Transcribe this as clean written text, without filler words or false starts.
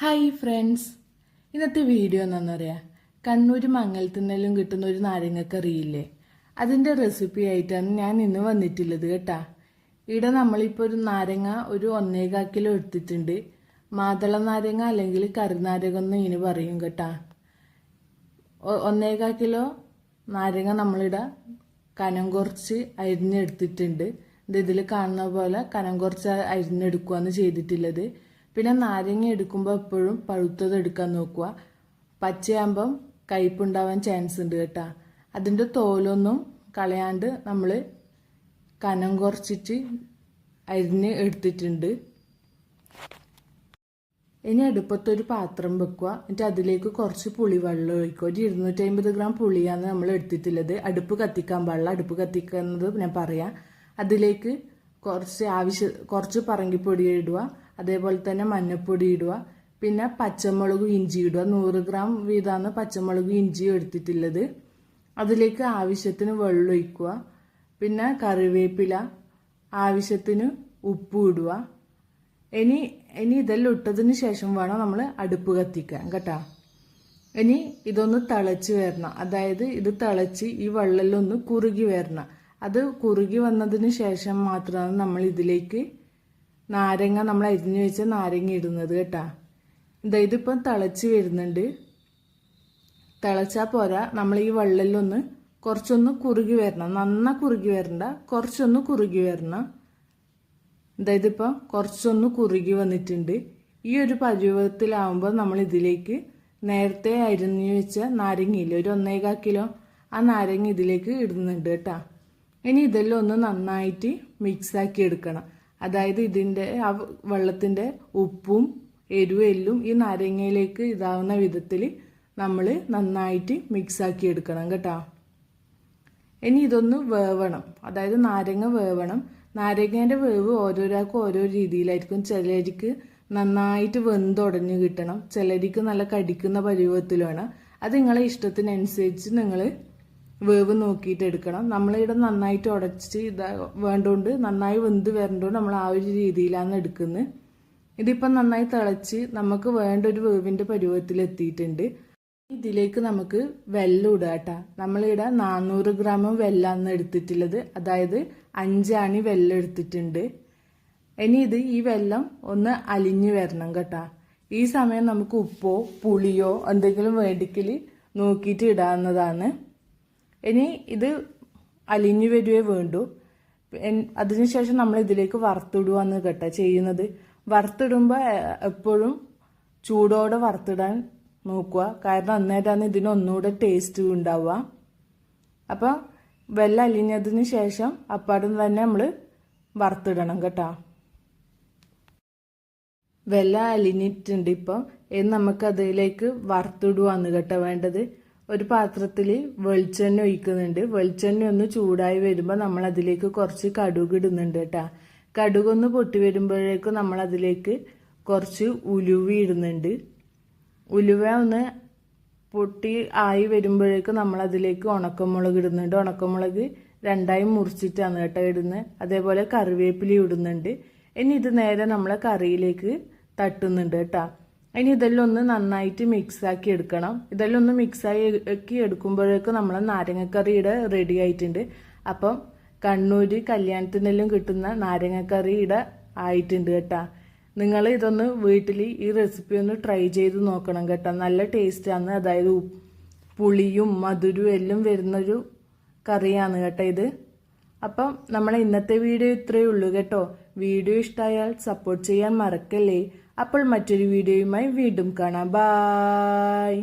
Hi friends, ഇന്നത്തെ video എന്താണെന്ന് പറയാം. കണ്ണൂർ മംഗലത്തുനിന്നെല്ലാം കിട്ടുന്ന ഒരു നാരങ്ങക്കറിയില്ലേ, അതിൻ്റെ റെസിപ്പി ആയിട്ടാണ് ഞാൻ ഇന്ന് വന്നിട്ടുള്ളത് കേട്ടാ. ഇവിടെ നമ്മളിപ്പോൾ ഒരു നാരങ്ങ ഒരു 1.25 കിലോ എടുത്തിട്ടുണ്ട്. മാതള നാരങ്ങ അല്ലെങ്കിൽ കരുനാരകം എന്ന് ഇതിന് പറയും കേട്ടാ. 1.25 കിലോ നാരങ്ങ നമ്മളിവിടെ കനം കുറച്ച് അരിഞ്ഞെടുത്തിട്ടുണ്ട്. ഇതിൽ കാണുന്ന പോലെ കനം കുറച്ച് അരിഞ്ഞെടുക്കുകയാണ് ചെയ്തിട്ടുള്ളത്. പിന്നെ നാരങ്ങ എടുക്കുമ്പോൾ എപ്പോഴും പഴുത്തത് എടുക്കാൻ നോക്കുക. പച്ചയാകുമ്പം കയ്പുണ്ടാവാൻ ചാൻസ് ഉണ്ട് കേട്ടാ. അതിൻ്റെ തോലൊന്നും കളയാണ്ട് നമ്മൾ കനം കുറച്ചിട്ട് അരിഞ്ഞ് എടുത്തിട്ടുണ്ട്. ഇനി അടുപ്പത്തൊരു പാത്രം വെക്കുക. എന്നിട്ട് അതിലേക്ക് കുറച്ച് പുളിവെള്ളം ഒഴിക്കുക. ഒരു 250 ഗ്രാം പുളിയാണ് നമ്മൾ എടുത്തിട്ടുള്ളത്. അടുപ്പ് കത്തിക്കാൻ പാടില്ല. അടുപ്പ് കത്തിക്കുന്നത് ഞാൻ പറയാം. അതിലേക്ക് കുറച്ച് പറങ്കിപ്പൊടി ഇടുക. അതേപോലെ തന്നെ മഞ്ഞൾപ്പൊടി ഇടുക. പിന്നെ പച്ചമുളകും ഇഞ്ചി ഇടുക. 100 ഗ്രാം വീതമാണ് പച്ചമുളകും ഇഞ്ചിയും എടുത്തിട്ടുള്ളത്. അതിലേക്ക് ആവശ്യത്തിന് വെള്ളം ഒഴിക്കുക. പിന്നെ കറിവേപ്പില, ആവശ്യത്തിന് ഉപ്പ് ഇടുക. ഇനി ഇതെല്ലാം ഇട്ടതിന് ശേഷം വേണം നമ്മൾ അടുപ്പ് കത്തിക്കാൻ കേട്ടോ. ഇനി ഇതൊന്ന് തിളച്ച് വരണം. അതായത് ഇത് തിളച്ച് ഈ വെള്ളമെല്ലാം ഒന്ന് കുറുകി വരണം. അത് കുറുകി വന്നതിന് ശേഷം മാത്രമാണ് നമ്മൾ ഇതിലേക്ക് നാരങ്ങ, നമ്മൾ അരിഞ്ഞു വെച്ച നാരങ്ങ ഇടുന്നത് കേട്ടാ. ഇതിപ്പം തിളച്ച് വരുന്നുണ്ട്. തിളച്ചാൽ പോരാ, നമ്മൾ ഈ വെള്ളമെല്ലാം കുറച്ചൊന്ന് കുറുകി വരണം. നന്നാ കുറുകി വരണ്ട, കുറച്ചൊന്ന് കുറുകി വരണം. ഇതിപ്പം കുറച്ചൊന്ന് കുറുകി വന്നിട്ടുണ്ട്. ഈ ഒരു പരുവത്തിലാവുമ്പോൾ നമ്മൾ ഇതിലേക്ക് നേരത്തെ അരിഞ്ഞു വെച്ച നാരങ്ങയില്ല, ഒരു 1.25 കിലോ, ആ നാരങ്ങ ഇതിലേക്ക് ഇടുന്നുണ്ട് കേട്ടാ. ഇനി ഇതെല്ലാം ഒന്ന് നന്നായിട്ട് മിക്സാക്കി എടുക്കണം. അതായത് ഇതിൻ്റെ ആ വെള്ളത്തിൻ്റെ ഉപ്പും എരിവും എല്ലാം ഈ നാരങ്ങയിലേക്ക് ഇതാവുന്ന വിധത്തിൽ നമ്മൾ നന്നായിട്ട് മിക്സാക്കി എടുക്കണം കേട്ടോ. ഇനി ഇതൊന്ന് വേവണം. അതായത് നാരങ്ങ വേവണം. നാരങ്ങേൻ്റെ വേവ് ഓരോരാൾക്കും ഓരോ രീതിയിലായിരിക്കും. ചിലർക്ക് നന്നായിട്ട് വെന്തുടഞ്ഞ് കിട്ടണം, ചിലർക്ക് നല്ല കടിക്കുന്ന പരുവത്തിൽ വേണം. അത് നിങ്ങളെ ഇഷ്ടത്തിനനുസരിച്ച് നിങ്ങൾ വേവ് നോക്കിയിട്ട് എടുക്കണം. നമ്മളിവിടെ നന്നായിട്ട് ഉടച്ച് വേണ്ടോണ്ട്, നന്നായി വെന്ത് വരണ്ടോണ്ട് നമ്മൾ ആ ഒരു രീതിയിലാണ് എടുക്കുന്നത്. ഇതിപ്പം നന്നായി തിളച്ച് നമുക്ക് വേണ്ട ഒരു വേവിൻ്റെ പരുവത്തിലെത്തിയിട്ടുണ്ട്. ഇതിലേക്ക് നമുക്ക് വെള്ളം ഇടുക കേട്ടോ. നമ്മളിവിടെ 400 ഗ്രാം വെള്ളമാണ് എടുത്തിട്ടുള്ളത്. അതായത് 5 അണി വെള്ളം എടുത്തിട്ടുണ്ട്. ഇനി ഈ വെള്ളം ഒന്ന് അലിഞ്ഞു വരണം കേട്ടോ. ഈ സമയം നമുക്ക് ഉപ്പോ പുളിയോ എന്തെങ്കിലും വേണ്ടിക്കൽ നോക്കിയിട്ട് ഇടാവുന്നതാണ്. ഇനി ഇത് അലിഞ്ഞു വരുവേ വേണ്ടു. അതിനുശേഷം നമ്മൾ ഇതിലേക്ക് വറുത്തിടുകയെന്ന് കേട്ടോ ചെയ്യുന്നത്. വറുത്തിടുമ്പോൾ എപ്പോഴും ചൂടോടെ വറുത്തിടാൻ നോക്കുക. കാരണം അന്നേരമാണ് ഇതിന് ഒന്നുകൂടെ ടേസ്റ്റ് ഉണ്ടാവുക. അപ്പം വെള്ളം അലിഞ്ഞതിന് ശേഷം അപ്പാടും തന്നെ നമ്മൾ വറുത്തിടണം കേട്ടോ. വെള്ളം അലിഞ്ഞിട്ടുണ്ട്. ഇപ്പം നമുക്ക് അതിലേക്ക് വറുത്തിടുകയെന്ന് കേട്ടോ വേണ്ടത്. ഒരു പാത്രത്തിൽ വെളിച്ചെണ്ണ ഒഴിക്കുന്നുണ്ട്. വെളിച്ചെണ്ണ ഒന്ന് ചൂടായി വരുമ്പോൾ നമ്മൾ അതിലേക്ക് കുറച്ച് കടുക് ഇടുന്നുണ്ട് കേട്ടോ. കടുകൊന്ന് പൊട്ടി വരുമ്പോഴേക്കും നമ്മൾ അതിലേക്ക് കുറച്ച് ഉലുവ ഇടുന്നുണ്ട്. ഉലുവ ഒന്ന് പൊട്ടി ആയി വരുമ്പോഴേക്കും നമ്മൾ അതിലേക്ക് ഉണക്കമുളക് ഇടുന്നുണ്ട്. ഉണക്കമുളക് 2ആയി മുറിച്ചിട്ടാണ് കേട്ടോ ഇടുന്നത്. അതേപോലെ കറിവേപ്പില ഇടുന്നുണ്ട്. ഇനി ഇത് നേരെ നമ്മളെ കറിയിലേക്ക് തട്ടുന്നുണ്ട് കേട്ടോ. ഇനി ഇതെല്ലാം ഒന്ന് നന്നായിട്ട് മിക്സാക്കി എടുക്കണം. ഇതെല്ലാം ഒന്ന് മിക്സാക്കി എടുക്കുമ്പോഴേക്കും നമ്മളെ നാരങ്ങക്കറിയുടെ റെഡി ആയിട്ടുണ്ട്. അപ്പം കണ്ണൂർ കല്യാണത്തിനെല്ലാം കിട്ടുന്ന നാരങ്ങക്കറിയുടെ ആയിട്ടുണ്ട് കേട്ടോ. നിങ്ങൾ ഇതൊന്ന് വീട്ടിൽ ഈ റെസിപ്പി ഒന്ന് ട്രൈ ചെയ്ത് നോക്കണം കേട്ടോ. നല്ല ടേസ്റ്റാണ്. അതായത് പുളിയും മധുരവും എല്ലാം വരുന്നൊരു കറിയാണ് കേട്ടോ ഇത്. അപ്പം നമ്മളെ ഇന്നത്തെ വീഡിയോ ഇത്രയേ ഉള്ളൂ കേട്ടോ. വീഡിയോ ഇഷ്ടമായാൽ സപ്പോർട്ട് ചെയ്യാൻ മറക്കല്ലേ. അപ്പോൾ മറ്റൊരു വീഡിയോയുമായി വീണ്ടും കാണാം. ബായ്.